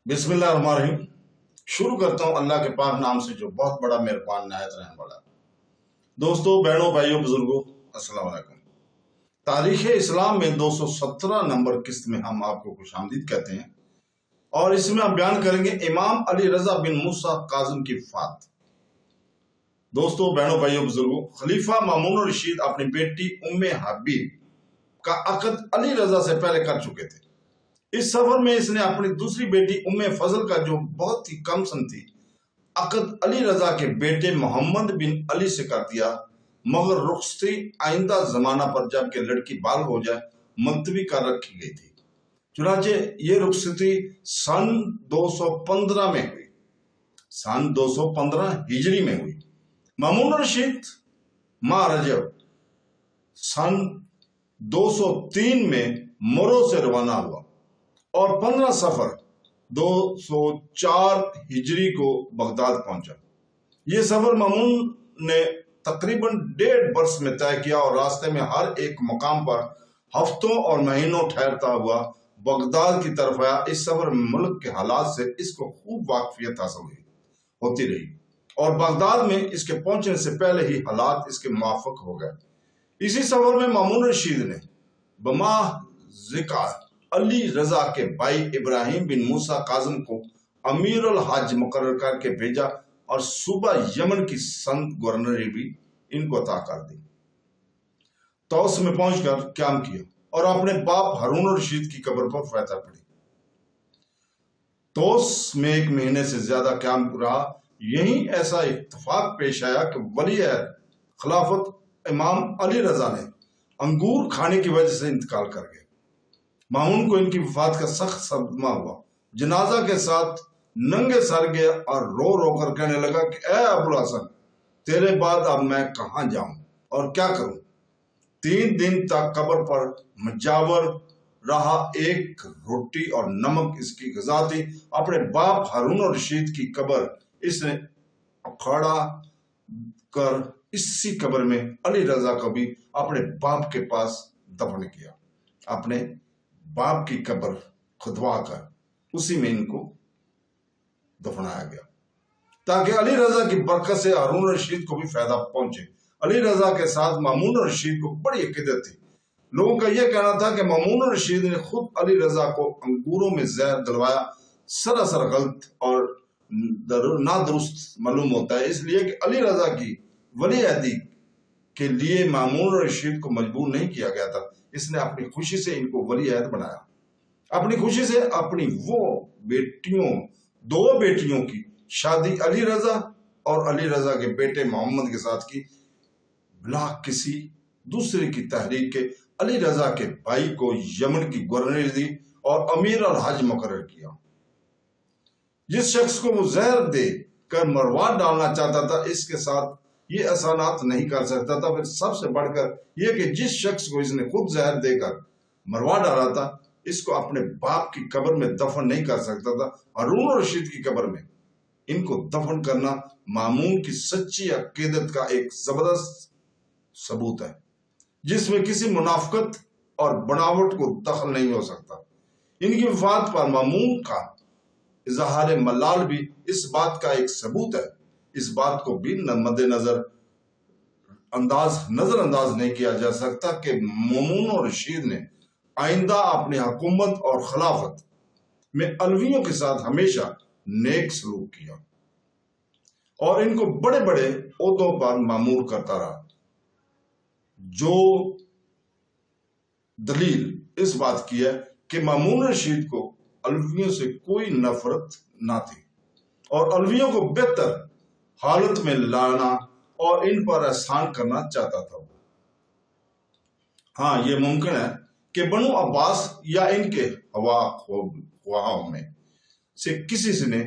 बिस्मिल्लाहिर्रहमानिर्रहीम। शुरू करता हूँ अल्लाह के पाक नाम से जो बहुत बड़ा मेहरबान निहायत रहने वाला है। दोस्तों, बहनों, भाइयों, बुजुर्गों, अस्सलाम वालेकुम। तारीख इस्लाम में 217 नंबर किस्त में हम आपको खुशामदीद कहते हैं और इसमें हम बयान करेंगे इमाम अली रजा बिन मूसा काजिम की वफात। दोस्तों, बहनों, भाइयों, बुजुर्गों, खलीफा मामून रशीद अपनी बेटी उम्मे हबीब का अक़द अली रजा से पहले कर चुके थे। इस सफर में इसने अपनी दूसरी बेटी उम्मे फजल का, जो बहुत ही कम सन थी, अक़द अली रजा के बेटे मोहम्मद बिन अली से कर दिया, मगर रुखसती आइंदा जमाना पर जबकि लड़की बाल हो जाए मुलतवी कर रखी गई थी। चुनांचे ये रुखसती सन 215 में हुई, सन 215 हिजरी में हुई। मामून रशीद माह रजब सन 203 में मोरो से रवाना हुआ और 15 सफर 204 हिजरी को बगदाद पहुंचा। ये सफर मामून ने तकरीबन 1.5 बरस में तय किया और रास्ते में हर एक मुकाम पर हफ्तों और महीनों ठहरता हुआ बगदाद की तरफ आया। इस सफर में मुल्क के हालात से इसको खूब वाकफियत हासिल होती रही और बगदाद में इसके पहुंचने से पहले ही हालात इसके मुवाफिक हो गए। इसी सफर में मामून रशीद ने बमाह ज़िकार अली रजा के भाई इब्राहिम बिन मूसा काजिम को अमीर अल हज मुकर्रर करके भेजा और सूबा यमन की संत गवर्नरी भी इनको अता कर दी। तौस में पहुंचकर क्याम किया और अपने बाप हारून रशीद की कब्र पर फैता पड़ी। तौस में 1 महीने से ज्यादा क्याम रहा। यहीं ऐसा इत्तफाक पेश आया कि वली खिलाफत इमाम अली रजा ने अंगूर खाने की वजह से इंतकाल कर गए। मामून को इनकी वफात का सख्त सदमा हुआ। जनाजा के साथ नंगे सर गया और रो रो कर कहने लगा कि ए अबुल हसन, तेरे बाद अब मैं कहाँ जाऊं और क्या करूं। 3 दिन तक कब्र पर मजावर रहा। एक रोटी और नमक इसकी ग़िज़ा थी। अपने बाप हारून रशीद की कब्र इसने उखाड़ा कर इसी कब्र में अली रजा को भी अपने बाप के पास दफन किया। अपने बाप की कब्र खुदवा कर उसी में इनको दफनाया गया ताकि अली रजा की बरकत से हारून रशीद को भी फायदा पहुंचे। अली रजा के साथ मामून रशीद को बड़ी अकीदत थी। लोगों का यह कहना था कि मामून रशीद ने खुद अली रजा को अंगूरों में जहर दिलवाया। सरासर गलत और नादुरुस्त मालूम होता है, इसलिए कि अली रजा की वली अहदी के लिए मामून रशीद को मजबूर नहीं किया गया था। इसने अपनी खुशी से इनको वली अहद बनाया। अपनी खुशी से अपनी वो बेटियों 2 बेटियों की शादी अली रजा और अली रजा के बेटे मोहम्मद के साथ की, बिला किसी दूसरे की तहरीक के अली रजा के भाई को यमन की गवर्नरी दी और अमीर अल हज मुकर्रर किया। जिस शख्स को वो जहर दे कर मरवा डालना चाहता था, इसके साथ ये एहसानात नहीं कर सकता था। फिर सबसे बढ़कर यह कि जिस शख्स को इसने खुद जहर देकर मरवा डाला था, इसको अपने बाप की कब्र में दफन नहीं कर सकता था। हारून रशीद की कब्र में इनको दफन करना मामून की सच्ची अकीदत का एक जबरदस्त सबूत है, जिसमें किसी मुनाफिकत और बनावट को दखल नहीं हो सकता। इनकी वफात पर मामून का इजहार मलाल भी इस बात का एक सबूत है। इस बात को भी नजरअंदाज नहीं किया जा सकता कि मामून रशीद ने आइंदा अपनी हुकूमत और खिलाफत में अलवियों के साथ हमेशा नेक सलूक किया और इनको बड़े बड़े ओहदों पर मामूर करता रहा, जो दलील इस बात की है कि मामून रशीद को अलवियों से कोई नफरत ना थी और अलवियों को बेहतर हालत में लाना और इन पर एहसान करना चाहता था। हाँ, ये मुमकिन है कि बनु अब्बास या इनके हवाओं में से किसी से ने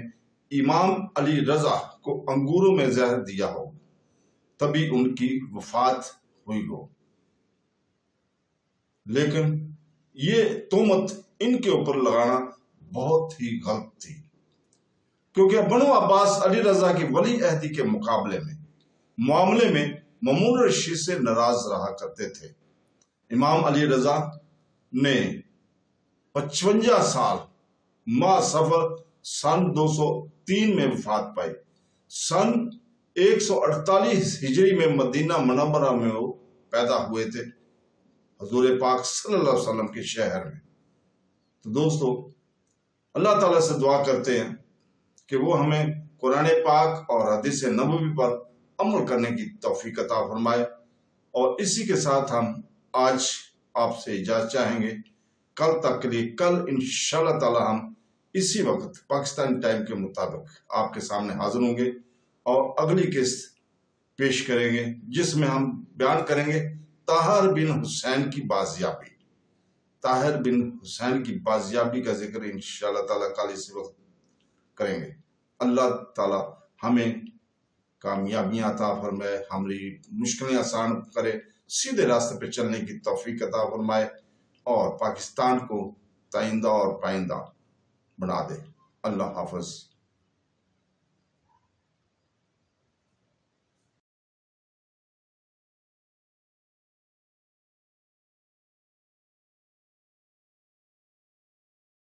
इमाम अली रजा को अंगूरों में जहर दिया हो, तभी उनकी वफात हुई हो। लेकिन ये तोहमत इनके ऊपर लगाना बहुत ही गलत थी, क्योंकि बनु अब्बास अली रजा की वली अहदी के मामले में मामून रशीद से नाराज रहा करते थे। इमाम अली रजा ने 55 साल माह सफर सन 203 में वफात पाई। सन 148 हिजरी में मदीना मुनव्वरा में वो पैदा हुए थे, हुजूर पाक सल्लल्लाहु अलैहि वसल्लम के शहर में। तो दोस्तों, अल्लाह ताला से दुआ करते हैं कि वो हमें कुरान पाक और हदीस नबवी पर अमल करने की तौफीक अता फरमाए। और इसी के साथ हम आज आपसे इजाज़त चाहेंगे। कल तक के लिए, कल इंशाअल्लाह ताला हम इसी वक्त पाकिस्तानी टाइम के मुताबिक आपके सामने हाजिर होंगे और अगली किस्त पेश करेंगे, जिसमें हम बयान करेंगे ताहिर बिन हुसैन की बाजियाबी। ताहिर बिन हुसैन की बाजियाबी का जिक्र इंशाअल्लाह ताला कल इसी वक्त करेंगे। अल्लाह ताला हमें कामयाबियां अता फरमाए, हमारी मुश्किलें आसान करे, सीधे रास्ते पे चलने की तौफीक अता फरमाए और पाकिस्तान को ताइंदा और पाइंदा बना दे। अल्लाह हाफ़िज़।